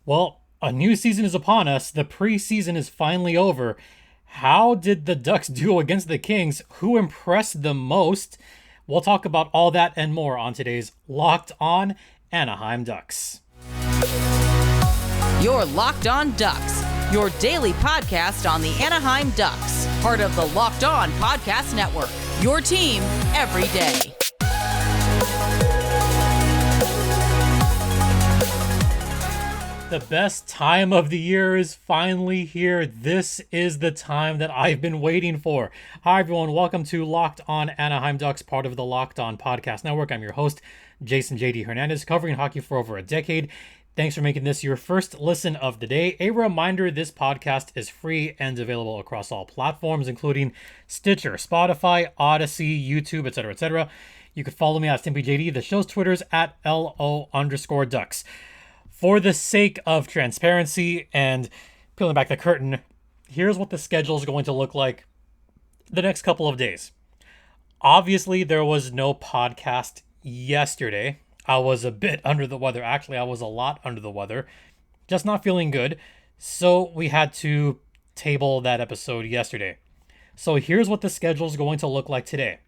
Well, a new season is upon us. The preseason is finally over. How did the Ducks do against the Kings? Who impressed the most? We'll talk about all that and more on today's Locked On Anaheim Ducks. You're Locked On Ducks, your daily podcast on the Anaheim Ducks, part of the Locked On Podcast Network, your team every day. The best time of the year is finally here. This is the time that I've been waiting for. Hi, everyone. Welcome to Locked On Anaheim Ducks, part of the Locked On Podcast Network. I'm your host, Jason J.D. Hernandez, covering hockey for over a decade. Thanks for making this your first listen of the day. A reminder, this podcast is free and available across all platforms, including Stitcher, Spotify, Odyssey, YouTube, etc., etc. You can follow me at StimpyJD. The show's Twitter's at LO_Ducks. For the sake of transparency and peeling back the curtain, here's what the schedule is going to look like the next couple of days. Obviously, there was no podcast yesterday. I was a bit under the weather. Actually, I was a lot under the weather. Just not feeling good. So we had to table that episode yesterday. So here's what the schedule is going to look like today.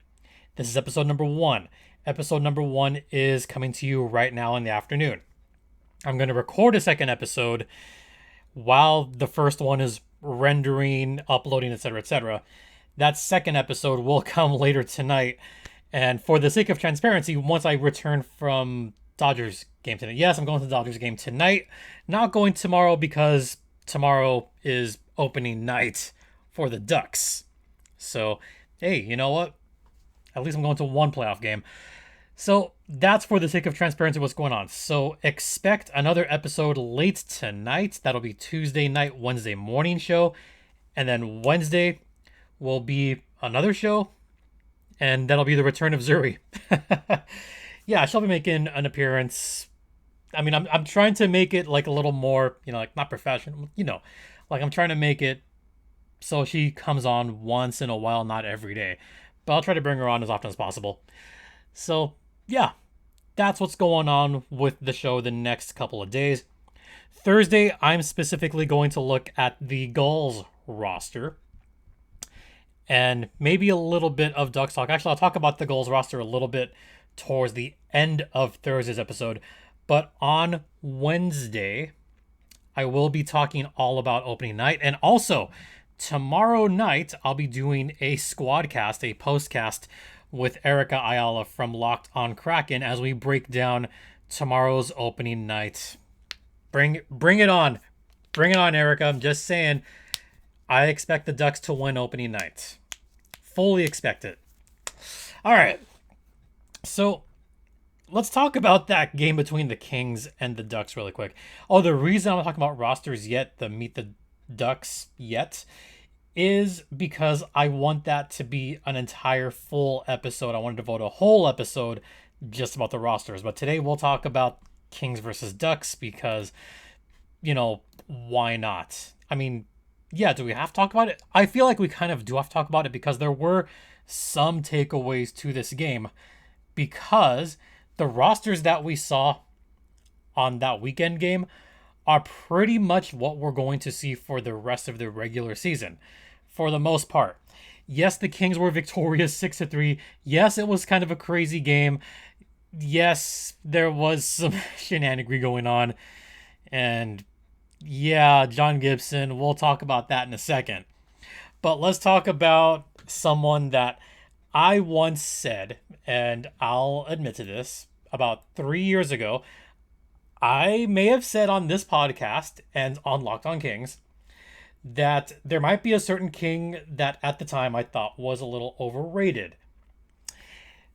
This is episode number 1. Episode number 1 is coming to you right now in the afternoon. I'm going to record a second episode while the first one is rendering, uploading, etc., etc. That second episode will come later tonight. And for the sake of transparency, once I return from Dodgers game tonight. Yes, I'm going to the Dodgers game tonight. Not going tomorrow because tomorrow is opening night for the Ducks. So, hey, you know what? At least I'm going to one playoff game. So that's for the sake of transparency what's going on. So expect another episode late tonight. That'll be Tuesday night, Wednesday morning show. And then Wednesday will be another show. And that'll be the return of Zuri. Yeah, I shall be making an appearance. I mean, I'm trying to make it like a little more, like not professional, like I'm trying to make it so she comes on once in a while, not every day. But I'll try to bring her on as often as possible. So, yeah, that's what's going on with the show the next couple of days. Thursday, I'm specifically going to look at the Gulls roster and maybe a little bit of Ducks talk. Actually, I'll talk about the Gulls roster a little bit towards the end of Thursday's episode. But on Wednesday, I will be talking all about opening night. And also, tomorrow night, I'll be doing a squadcast, a postcast with Erica Ayala from Locked On Kraken as we break down tomorrow's opening night. Bring it on. Bring it on, Erica. I'm just saying, I expect the Ducks to win opening night. Fully expect it. All right. So let's talk about that game between the Kings and the Ducks really quick. Oh, the reason I'm not talking about rosters yet, the Meet the Ducks yet, is because I want that to be an entire full episode. I want to devote a whole episode just about the rosters. But today we'll talk about Kings versus Ducks because, why not? I mean, yeah, do we have to talk about it? I feel like we kind of do have to talk about it because there were some takeaways to this game because the rosters that we saw on that weekend game are pretty much what we're going to see for the rest of the regular season, for the most part. Yes, the Kings were victorious 6-3. Yes, it was kind of a crazy game. Yes, there was some shenanigans going on. And yeah, John Gibson, we'll talk about that in a second. But let's talk about someone that I once said, and I'll admit to this, about 3 years ago, I may have said on this podcast and on Locked On Kings that there might be a certain King that at the time I thought was a little overrated.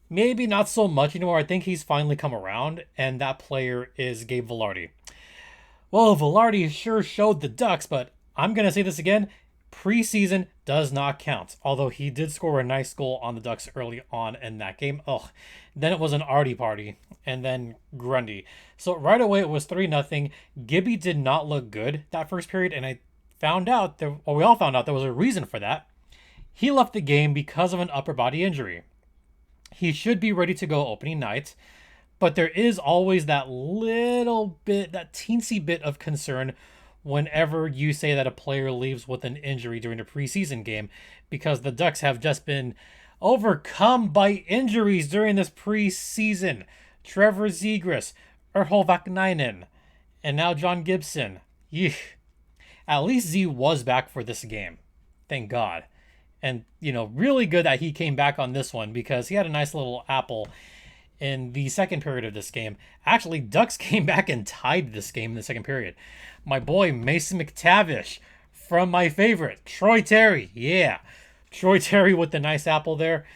Maybe not so much anymore. I think he's finally come around, and that player is Gabe Velardi. Well, Velardi sure showed the Ducks, but I'm going to say this again. Preseason does not count, although he did score a nice goal on the Ducks early on in that game. Then it was an Artie party, and then Grundy. So right away it was 3-0. Gibby did not look good that first period, and we all found out there was a reason for that. He left the game because of an upper body injury. He should be ready to go opening night, But there is always that little bit, that teensy bit of concern whenever you say that a player leaves with an injury during a preseason game, because the Ducks have just been overcome by injuries during this preseason. Trevor Zegras, Urho Vaknainen, and now John Gibson. Yeesh. At least Z was back for this game. Thank God. And, really good that he came back on this one, because he had a nice little apple in the second period of this game. Actually, Ducks came back and tied this game in the second period. My boy, Mason McTavish, from my favorite, Troy Terry. Yeah, Troy Terry with the nice apple there.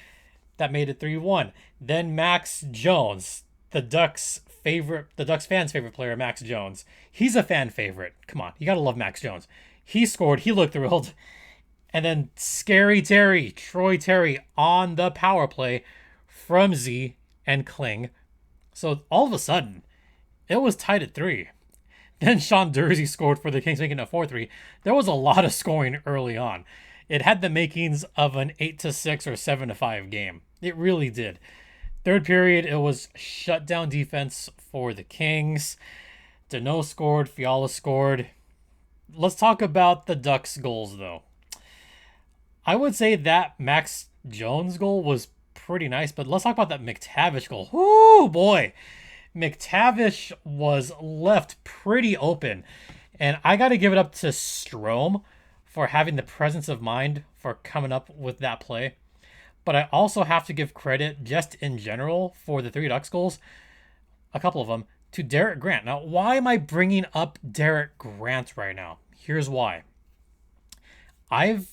That made it 3-1. Then Max Jones, the Ducks fans' favorite player, Max Jones. He's a fan favorite. Come on, you gotta love Max Jones. He scored. He looked thrilled. And then Scary Terry, Troy Terry, on the power play from Z and Kling. So all of a sudden, it was tied at 3. Then Sean Dursey scored for the Kings, making it 4-3. There was a lot of scoring early on. It had the makings of an 8-6 or 7-5 game. It really did. Third period, it was shutdown defense for the Kings. Deneau scored. Fiala scored. Let's talk about the Ducks' goals, though. I would say that Max Jones goal was pretty nice, but let's talk about that McTavish goal. Whoo, boy. McTavish was left pretty open. And I got to give it up to Strome for having the presence of mind for coming up with that play. But I also have to give credit, just in general, for the 3 Ducks goals, a couple of them, to Derek Grant. Now, why am I bringing up Derek Grant right now? Here's why. I've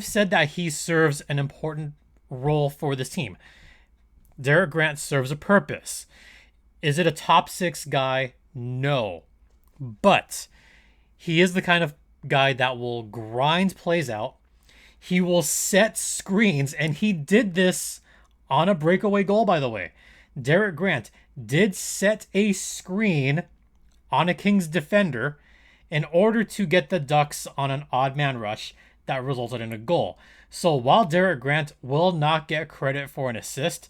said that he serves an important role for this team. Derek Grant serves a purpose. Is it a top 6 guy? No. But he is the kind of guy that will grind plays out. He will set screens, and he did this on a breakaway goal, by the way. Derek Grant did set a screen on a Kings defender in order to get the Ducks on an odd man rush that resulted in a goal. So while Derek Grant will not get credit for an assist,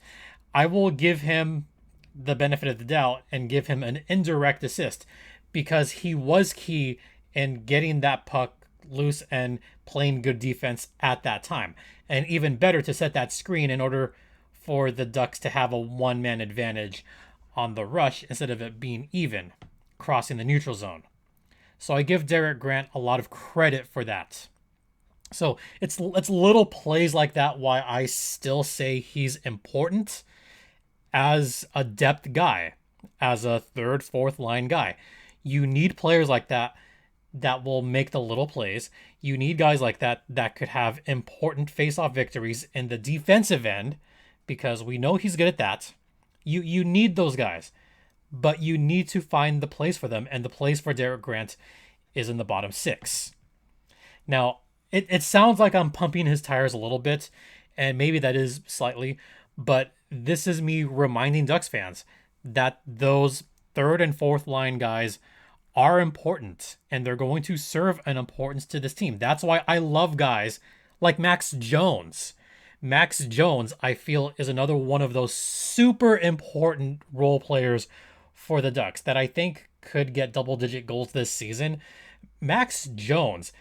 I will give him the benefit of the doubt and give him an indirect assist, because he was key in getting that puck loose and playing good defense at that time. And even better, to set that screen in order for the Ducks to have a one-man advantage on the rush instead of it being even, crossing the neutral zone. So I give Derek Grant a lot of credit for that. So it's little plays like that why I still say he's important as a depth guy, as a third, fourth line guy. You need players like that will make the little plays. You need guys like that could have important face-off victories in the defensive end, because we know he's good at that. You need those guys, but you need to find the place for them, and the place for Derek Grant is in the bottom 6. Now, it sounds like I'm pumping his tires a little bit, and maybe that is slightly, but this is me reminding Ducks fans that those third and fourth line guys are important, and they're going to serve an importance to this team. That's why I love guys like Max Jones. Max Jones, I feel, is another one of those super important role players for the Ducks that I think could get double-digit goals this season. Max Jones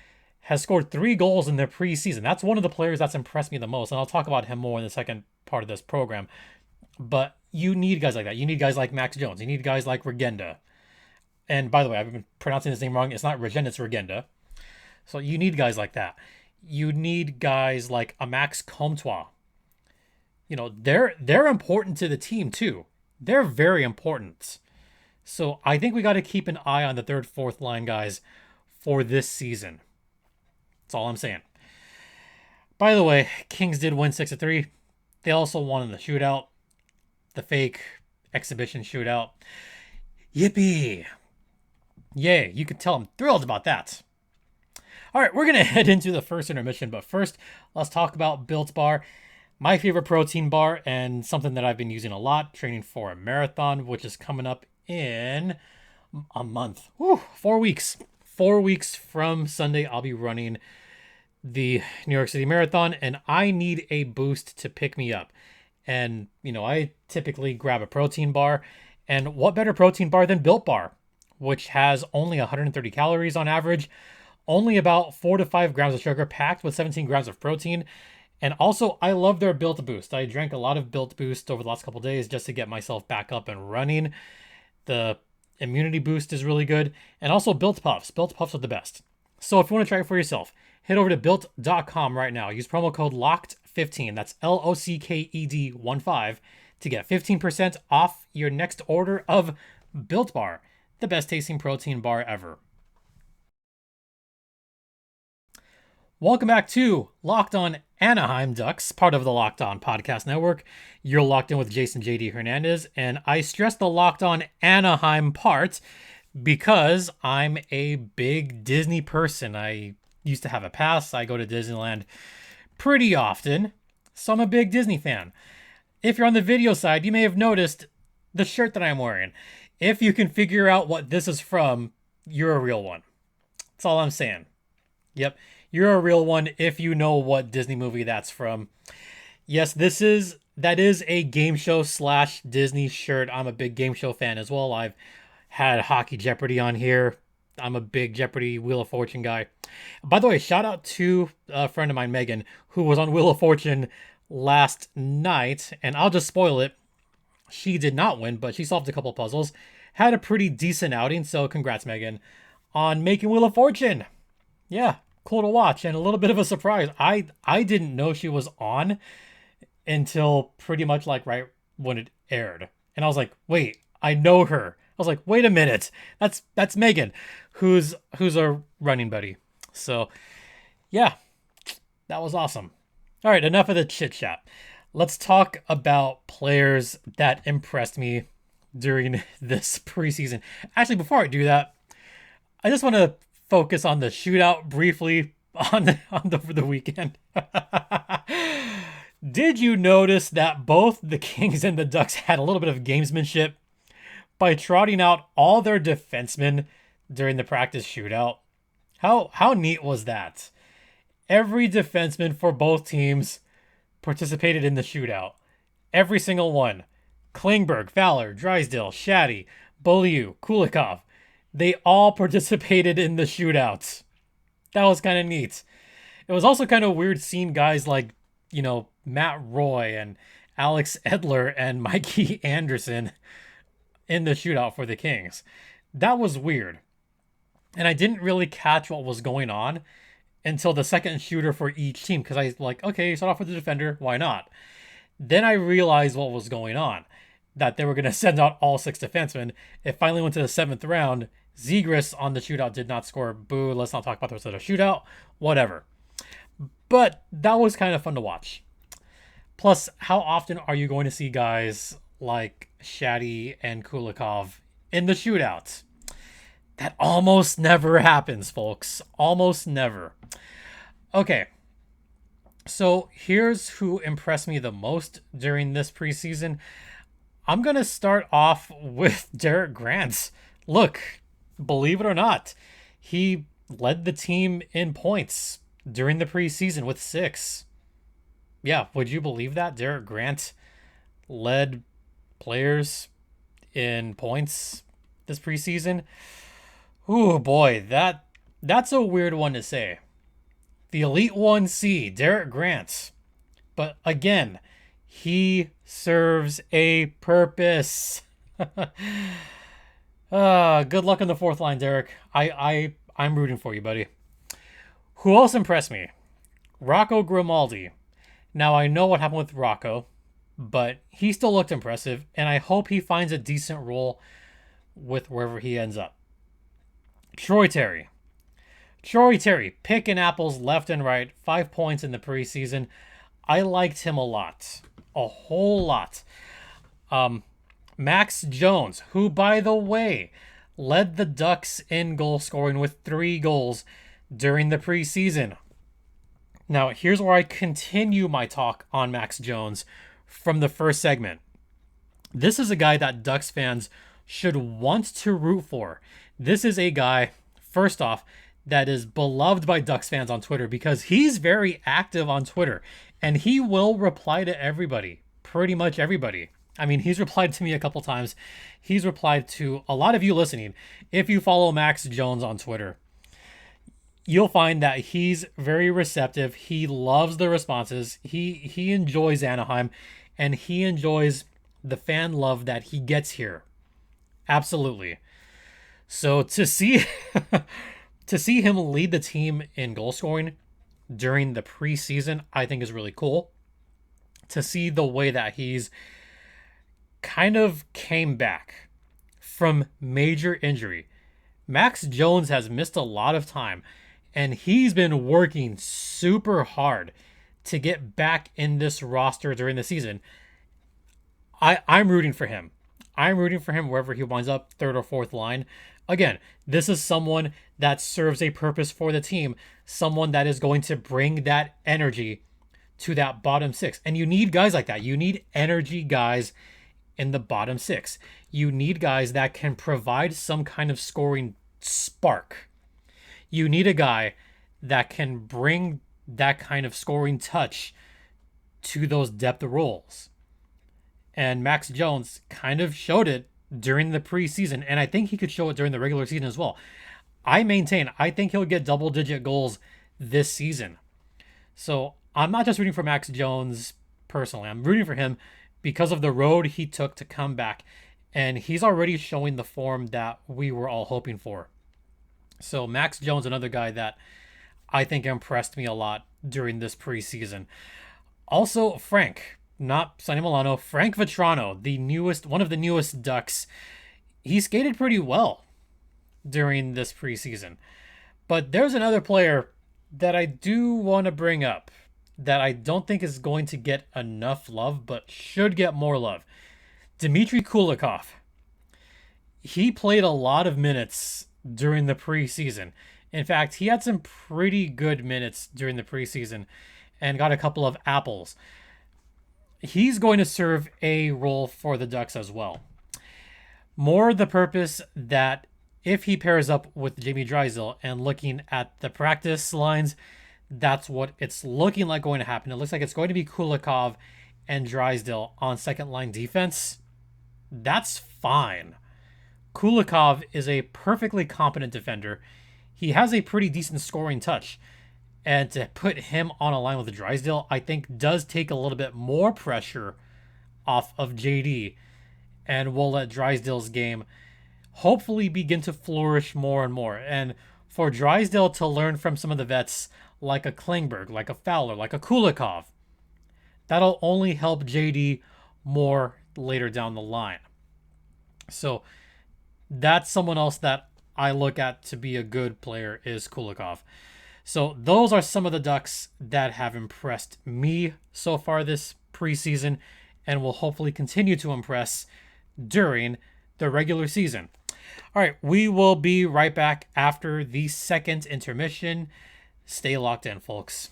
has scored 3 goals in the preseason. That's one of the players that's impressed me the most, and I'll talk about him more in the second part of this program. But you need guys like that. You need guys like Max Jones. You need guys like Regenda. And by the way, I've been pronouncing his name wrong. It's not Regenda, it's Regenda. So you need guys like that. You need guys like a Max Comtois. They're important to the team too. They're very important. So I think we got to keep an eye on the third, fourth line guys for this season. That's all I'm saying. By the way, Kings did win 6-3. They also won in the shootout. The fake exhibition shootout. Yippee. Yay, you can tell I'm thrilled about that. All right, we're going to head into the first intermission, but first, let's talk about Built Bar, my favorite protein bar, and something that I've been using a lot, training for a marathon, which is coming up in a month. 4 weeks. 4 weeks from Sunday, I'll be running the New York City Marathon, and I need a boost to pick me up. And, I typically grab a protein bar, And what better protein bar than Built Bar, which has only 130 calories on average, only about 4 to 5 grams of sugar, packed with 17 grams of protein. And also, I love their Built Boost. I drank a lot of Built Boost over the last couple days just to get myself back up and running. The immunity boost is really good. And also Built Puffs. Built Puffs are the best. So if you want to try it for yourself, head over to built.com right now. Use promo code LOCKED15. That's LOCKED15 to get 15% off your next order of Built Bar, the best tasting protein bar ever. Welcome back to Locked On Anaheim Ducks, part of the Locked On Podcast Network. You're locked in with Jason JD Hernandez, and I stress the Locked On Anaheim part because I'm a big Disney person. I used to have a pass. I go to Disneyland pretty often, so I'm a big Disney fan. If you're on the video side, you may have noticed the shirt that I'm wearing. If you can figure out what this is from, you're a real one. That's all I'm saying. Yep, you're a real one if you know what Disney movie that's from. Yes, that is a game show / Disney shirt. I'm a big game show fan as well. I've had Hockey Jeopardy on here. I'm a big Jeopardy Wheel of Fortune guy. By the way, shout out to a friend of mine, Megan, who was on Wheel of Fortune last night, and I'll just spoil it. She did not win, but she solved a couple puzzles. Had a pretty decent outing, so congrats, Megan, on making Wheel of Fortune. Yeah, cool to watch, and a little bit of a surprise. I didn't know she was on until pretty much like right when it aired. And I was like, wait, I know her. I was like, wait a minute. That's Megan, who's a running buddy. So yeah, that was awesome. All right, enough of the chit chat. Let's talk about players that impressed me during this preseason. Actually, before I do that, I just want to focus on the shootout briefly on the weekend. Did you notice that both the Kings and the Ducks had a little bit of gamesmanship by trotting out all their defensemen during the practice shootout? How neat was that? Every defenseman for both teams participated in the shootout. Every single one. Klingberg, Fowler, Drysdale, Shaddy, Beaulieu, Kulikoff. They all participated in the shootouts. That was kind of neat. It was also kind of weird seeing guys like, Matt Roy and Alex Edler and Mikey Anderson in the shootout for the Kings. That was weird. And I didn't really catch what was going on until the second shooter for each team, because I was like, okay, start off with the defender, why not? Then I realized what was going on, that they were going to send out all 6 defensemen. It finally went to the 7th round. Zegras on the shootout did not score. Boo, let's not talk about the rest of the shootout. Whatever. But that was kind of fun to watch. Plus, how often are you going to see guys like Shaddy and Kulikov in the shootouts? That almost never happens, folks. Almost never. Okay. So here's who impressed me the most during this preseason. I'm going to start off with Derek Grant. Look, believe it or not, he led the team in points during the preseason with 6. Yeah, would you believe that? Derek Grant led players in points this preseason. Ooh, boy, that's a weird one to say. The Elite 1C, Derek Grant. But again, he serves a purpose. Good luck on the 4th line, Derek. I'm rooting for you, buddy. Who else impressed me? Rocco Grimaldi. Now, I know what happened with Rocco, but he still looked impressive, and I hope he finds a decent role with wherever he ends up. Troy Terry, picking apples left and right, 5 points in the preseason. I liked him a lot, a whole lot. Max Jones, who, by the way, led the Ducks in goal scoring with 3 goals during the preseason. Now, here's where I continue my talk on Max Jones from the first segment. This is a guy that Ducks fans should want to root for. This is a guy, first off, that is beloved by Ducks fans on Twitter because he's very active on Twitter and he will reply to everybody, pretty much everybody. I mean, he's replied to me a couple times. He's replied to a lot of you listening. If you follow Max Jones on Twitter, you'll find that he's very receptive. He loves the responses. He enjoys Anaheim, and he enjoys the fan love that he gets here. Absolutely. So to see to see him lead the team in goal scoring during the preseason, I think is really cool. To see the way that he's kind of came back from major injury. Max Jones has missed a lot of time, and he's been working super hard to get back in this roster during the season. I'm rooting for him. I'm rooting for him wherever he winds up, third or fourth line. Again, this is someone that serves a purpose for the team, someone that is going to bring that energy to that bottom six. And you need guys like that. You need energy guys in the bottom six. You need guys that can provide some kind of scoring spark. You need a guy that can bring that kind of scoring touch to those depth roles. And Max Jones kind of showed it during the preseason, and I think he could show it during the regular season as well. I think he'll get double-digit goals this season. So I'm not just rooting for Max Jones personally. I'm rooting for him because of the road he took to come back, and he's already showing the form that we were all hoping for. So Max Jones, another guy that I think impressed me a lot during this preseason. Also, Frank, not Sonny Milano, Frank Vatrano, one of the newest Ducks. He skated pretty well during this preseason. But there's another player that I do want to bring up that I don't think is going to get enough love, but should get more love. Dimitri Kulikoff. He played a lot of minutes during the preseason. In fact, he had some pretty good minutes during the preseason and got a couple of apples. He's going to serve a role for the Ducks as well. More the purpose that if he pairs up with Jamie Drysdale, and looking at the practice lines, that's what it's looking like going to happen. It looks like it's going to be Kulikov and Drysdale on second line defense. That's fine. Kulikov is a perfectly competent defender. He has a pretty decent scoring touch. And to put him on a line with Drysdale, I think does take a little bit more pressure off of JD, and will let Drysdale's game hopefully begin to flourish more and more. And for Drysdale to learn from some of the vets like a Klingberg, like a Fowler, like a Kulikov, that'll only help JD more later down the line. So that's someone else that I look at to be a good player is Kulikov. So those are some of the Ducks that have impressed me so far this preseason and will hopefully continue to impress during the regular season. All right, we will be right back after the second intermission. Stay locked in, folks.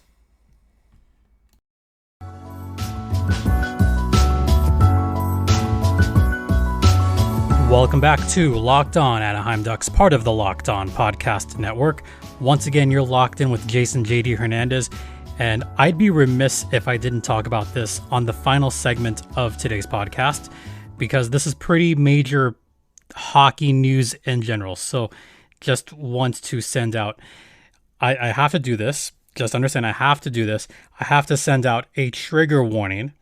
Welcome back to Locked On Anaheim Ducks, part of the Locked On Podcast Network. Once again, you're locked in with Jason JD Hernandez, and I'd be remiss if I didn't talk about this on the final segment of today's podcast, because this is pretty major hockey news in general. So just want to send out, I have to do this. Just understand I have to do this. I have to send out a trigger warning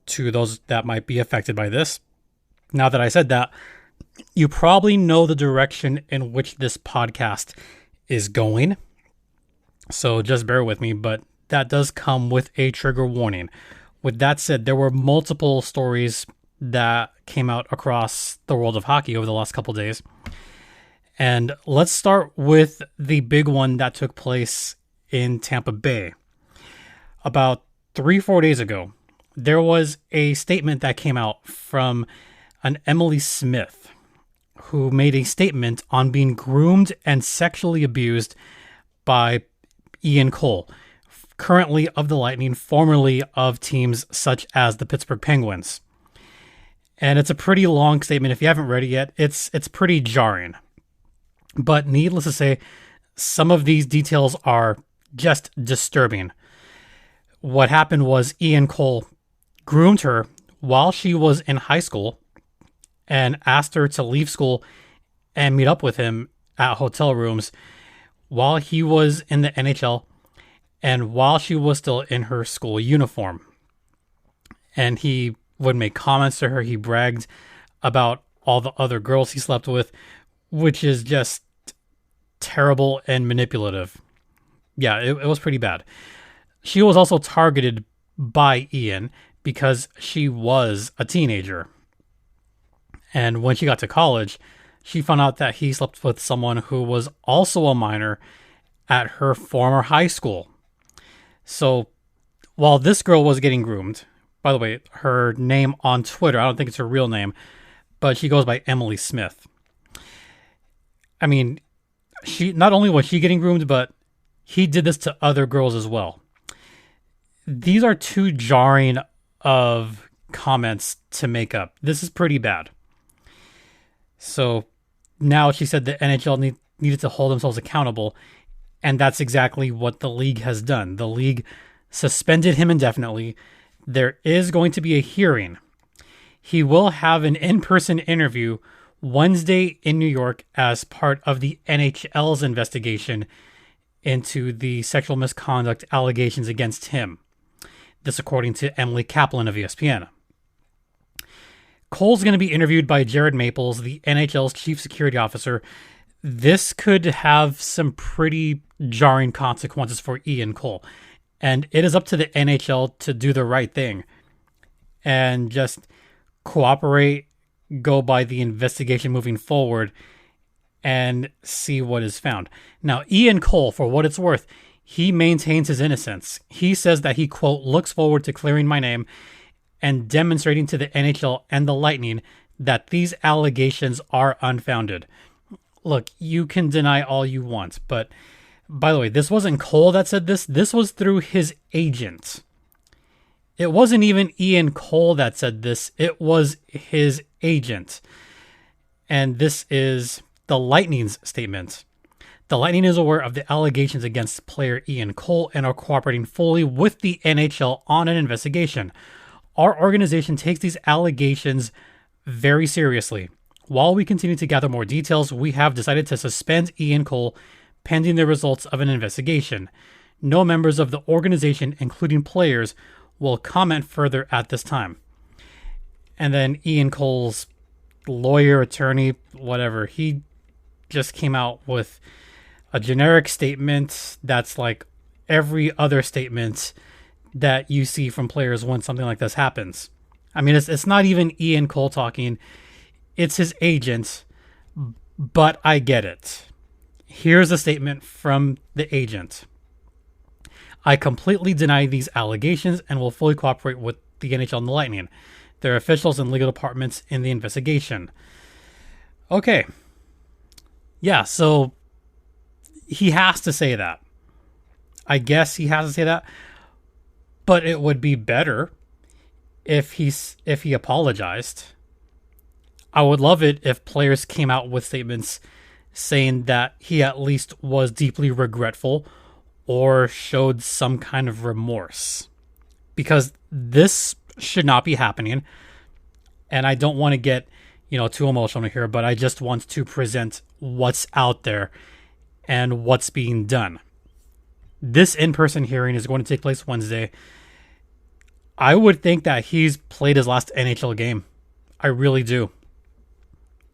to those that might be affected by this. Now that I said that, you probably know the direction in which this podcast is going. So just bear with me, but that does come with a trigger warning. With that said, there were multiple stories that came out across the world of hockey over the last couple days. And let's start with the big one that took place in Tampa Bay. About 3-4 days ago, there was a statement that came out from an Emily Smith, who made a statement on being groomed and sexually abused by Ian Cole, currently of the Lightning, formerly of teams such as the Pittsburgh Penguins. And it's a pretty long statement. If you haven't read it yet, it's pretty jarring. But needless to say, some of these details are just disturbing. What happened was Ian Cole groomed her while she was in high school and asked her to leave school and meet up with him at hotel rooms while he was in the NHL and while she was still in her school uniform. And he would make comments to her. He bragged about all the other girls he slept with, which is just terrible and manipulative. Yeah, it was pretty bad. She was also targeted by Ian because she was a teenager. And when she got to college, she found out that he slept with someone who was also a minor at her former high school. So while this girl was getting groomed, by the way, her name on Twitter, I don't think it's her real name, but she goes by Emily Smith. I mean, she not only was she getting groomed, but he did this to other girls as well. These are too jarring of comments to make up. This is pretty bad. So now she said the NHL needed to hold themselves accountable, and that's exactly what the league has done. The league suspended him indefinitely. There is going to be a hearing. He will have an in-person interview Wednesday in New York as part of the NHL's investigation into the sexual misconduct allegations against him. This according to Emily Kaplan of ESPN. Cole's going to be interviewed by Jared Maples, the NHL's chief security officer. This could have some pretty jarring consequences for Ian Cole. And it is up to the NHL to do the right thing and just cooperate, go by the investigation moving forward, and see what is found. Now, Ian Cole, for what it's worth, he maintains his innocence. He says that he, quote, looks forward to clearing my name and demonstrating to the NHL and the Lightning that these allegations are unfounded. Look, you can deny all you want, but by the way, this wasn't Cole that said this. This was through his agent. It wasn't even Ian Cole that said this. It was his agent. And this is the Lightning's statement. The Lightning is aware of the allegations against player Ian Cole and are cooperating fully with the NHL on an investigation. Our organization takes these allegations very seriously. While we continue to gather more details, we have decided to suspend Ian Cole pending the results of an investigation. No members of the organization, including players, will comment further at this time. And then Ian Cole's lawyer, attorney, whatever, he just came out with a generic statement that's like every other statement that you see from players when something like this happens. I mean, it's not even Ian Cole talking. It's his agent, but I get it. Here's a statement from the agent. I completely deny these allegations and will fully cooperate with the NHL and the Lightning, their officials and legal departments in the investigation. Okay. Yeah, so he has to say that. I guess he has to say that. But it would be better if he apologized. I would love it if players came out with statements saying that he at least was deeply regretful or showed some kind of remorse. Because this should not be happening. And I don't want to get, too emotional here, but I just want to present what's out there and what's being done. This in-person hearing is going to take place Wednesday. I would think that he's played his last NHL game. I really do.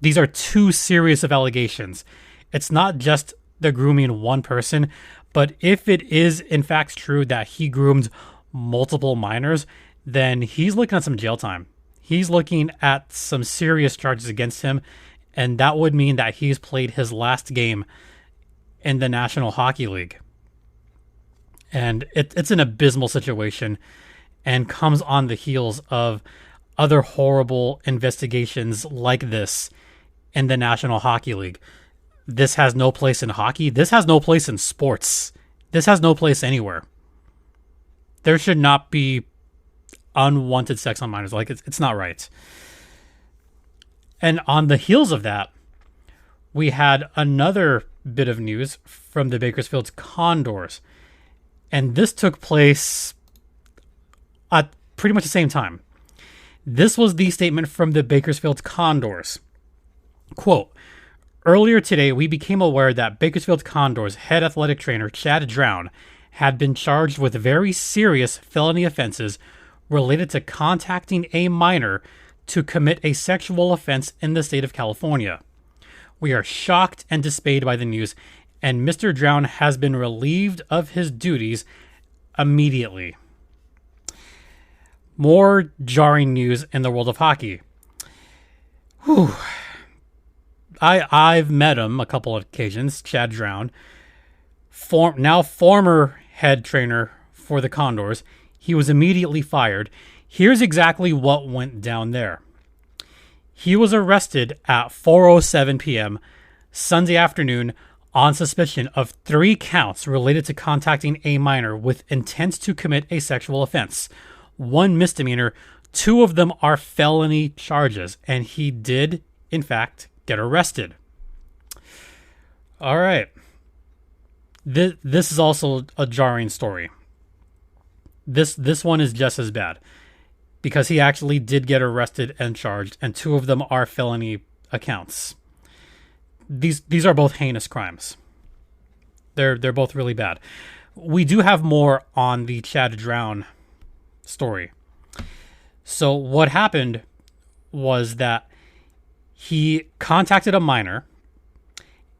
These are too serious of allegations. It's not just the grooming one person, but if it is in fact true that he groomed multiple minors, then he's looking at some jail time. He's looking at some serious charges against him, and that would mean that he's played his last game in the National Hockey League. And it's an abysmal situation and comes on the heels of other horrible investigations like this in the National Hockey League. This has no place in hockey. This has no place in sports. This has no place anywhere. There should not be unwanted sex on minors. Like, it's not right. And on the heels of that, we had another bit of news from the Bakersfield Condors. And this took place at pretty much the same time. This was the statement from the Bakersfield Condors. Quote, earlier today, we became aware that Bakersfield Condors head athletic trainer Chad Drown had been charged with very serious felony offenses related to contacting a minor to commit a sexual offense in the state of California. We are shocked and dismayed by the news, and Mr. Drown has been relieved of his duties immediately. More jarring news in the world of hockey. Whew. I've met him a couple of occasions, Chad Drown, now former head trainer for the Condors. He was immediately fired. Here's exactly what went down there. He was arrested at 4:07 p.m. Sunday afternoon on suspicion of 3 counts related to contacting a minor with intent to commit a sexual offense. 1 misdemeanor, 2 of them are felony charges, and he did, in fact, get arrested. All right. This is also a jarring story. This one is just as bad because he actually did get arrested and charged, and 2 of them are felony accounts. These are both heinous crimes. They're both really bad. We do have more on the Chad Drown story. So what happened was that he contacted a minor,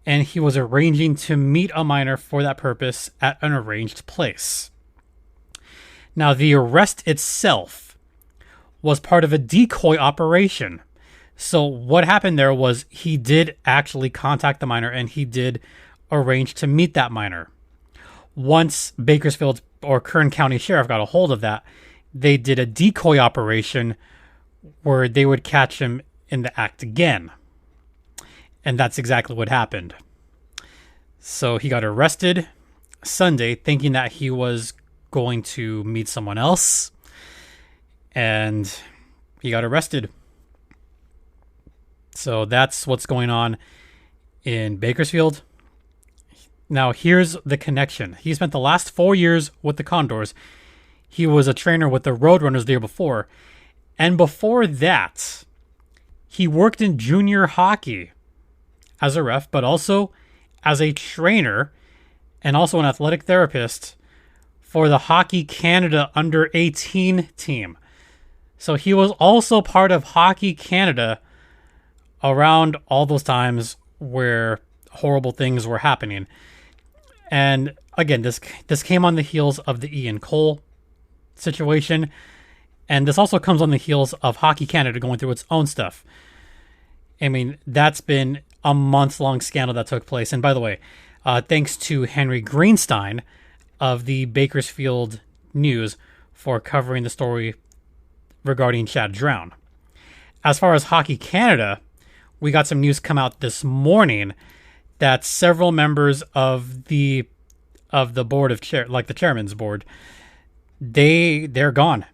and he was arranging to meet a minor for that purpose at an arranged place. Now, the arrest itself was part of a decoy operation. So what happened there was he did actually contact the minor, and he did arrange to meet that minor. Once Bakersfield or Kern County Sheriff got a hold of that, they did a decoy operation where they would catch him in the act again. And that's exactly what happened. So he got arrested Sunday thinking that he was going to meet someone else, and he got arrested. So that's what's going on in Bakersfield. Now, here's the connection. He spent the last 4 years with the Condors. He was a trainer with the Roadrunners the year before. And before that, he worked in junior hockey as a ref, but also as a trainer and also an athletic therapist for the Hockey Canada under 18 team. So he was also part of Hockey Canada around all those times where horrible things were happening. And again, this came on the heels of the Ian Cole situation, and this also comes on the heels of Hockey Canada going through its own stuff. I mean, that's been a month-long scandal that took place. And by the way, thanks to Henry Greenstein of the Bakersfield News for covering the story regarding Chad Drown. As far as Hockey Canada, we got some news come out this morning that several members of the board of the chairman's board, they're gone.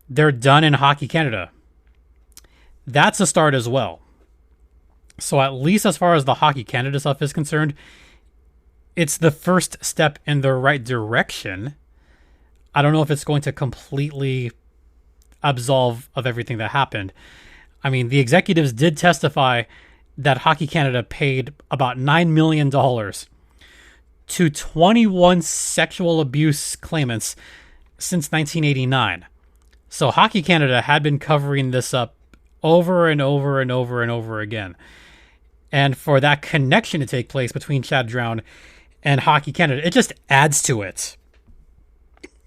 They're done in Hockey Canada. That's a start as well. So at least as far as the Hockey Canada stuff is concerned, it's the first step in the right direction. I don't know if it's going to completely absolve of everything that happened. I mean, the executives did testify that Hockey Canada paid about $9 million to 21 sexual abuse claimants since 1989. So Hockey Canada had been covering this up over and over and over and over again. And for that connection to take place between Chad Drown and Hockey Canada, it just adds to it.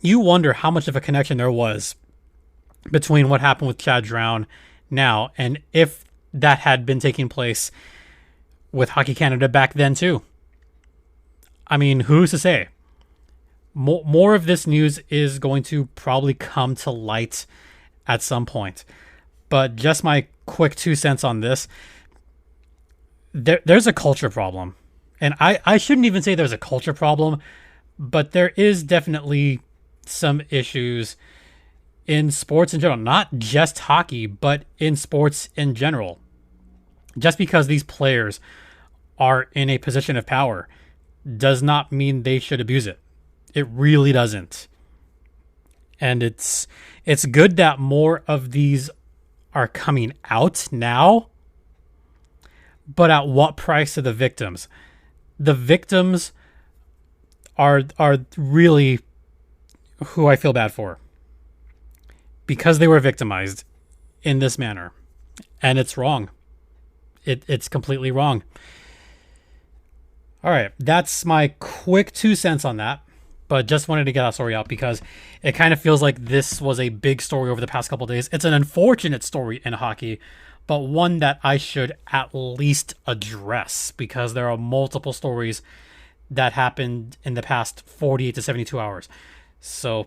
You wonder how much of a connection there was between what happened with Chad Drown now and if that had been taking place with Hockey Canada back then too. I mean, who's to say? More of this news is going to probably come to light at some point. But just my quick 2 cents on this. There's a culture problem. And I shouldn't even say there's a culture problem, but there is definitely some issues in sports in general. Not just hockey, but in sports in general. Just because these players are in a position of power does not mean they should abuse it. It really doesn't. And it's good that more of these are coming out now. But at what price to the victims? The victims are really who I feel bad for, because they were victimized in this manner, and it's wrong. It's completely wrong. All right, that's my quick 2 cents on that, but just wanted to get that story out because it kind of feels like this was a big story over the past couple of days. It's an unfortunate story in hockey, but one that I should at least address because there are multiple stories that happened in the past 48 to 72 hours. So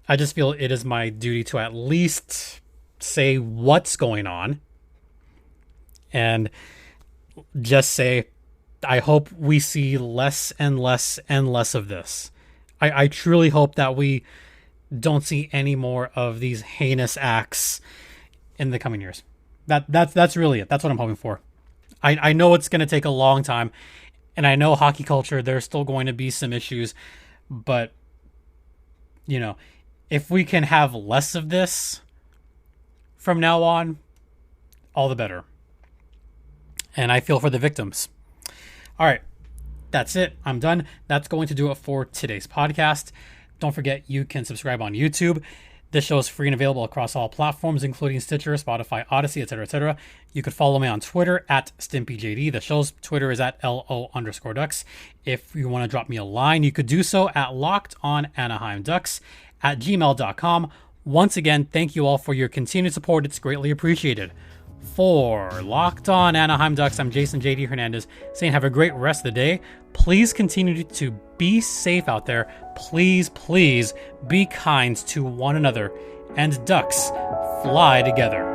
I just feel it is my duty to at least say what's going on and just say, I hope we see less and less and less of this. I truly hope that we don't see any more of these heinous acts in the coming years. That's really it. That's what I'm hoping for. I know it's going to take a long time, and I know hockey culture, there's still going to be some issues, but, you know, if we can have less of this from now on, all the better. And I feel for the victims. All right, that's it. I'm done. That's going to do it for today's podcast. Don't forget, you can subscribe on YouTube. This show is free and available across all platforms, including Stitcher, Spotify, Odyssey, etc., etc. You could follow me on Twitter at StimpyJD. The show's Twitter is at LO_Ducks. If you want to drop me a line, you could do so at LockedOnAnaheimDucks@gmail.com. Once again, thank you all for your continued support. It's greatly appreciated. For Locked On Anaheim Ducks, I'm Jason JD Hernandez saying have a great rest of the day. Please continue to be safe out there. Please, please be kind to one another. And Ducks, fly together.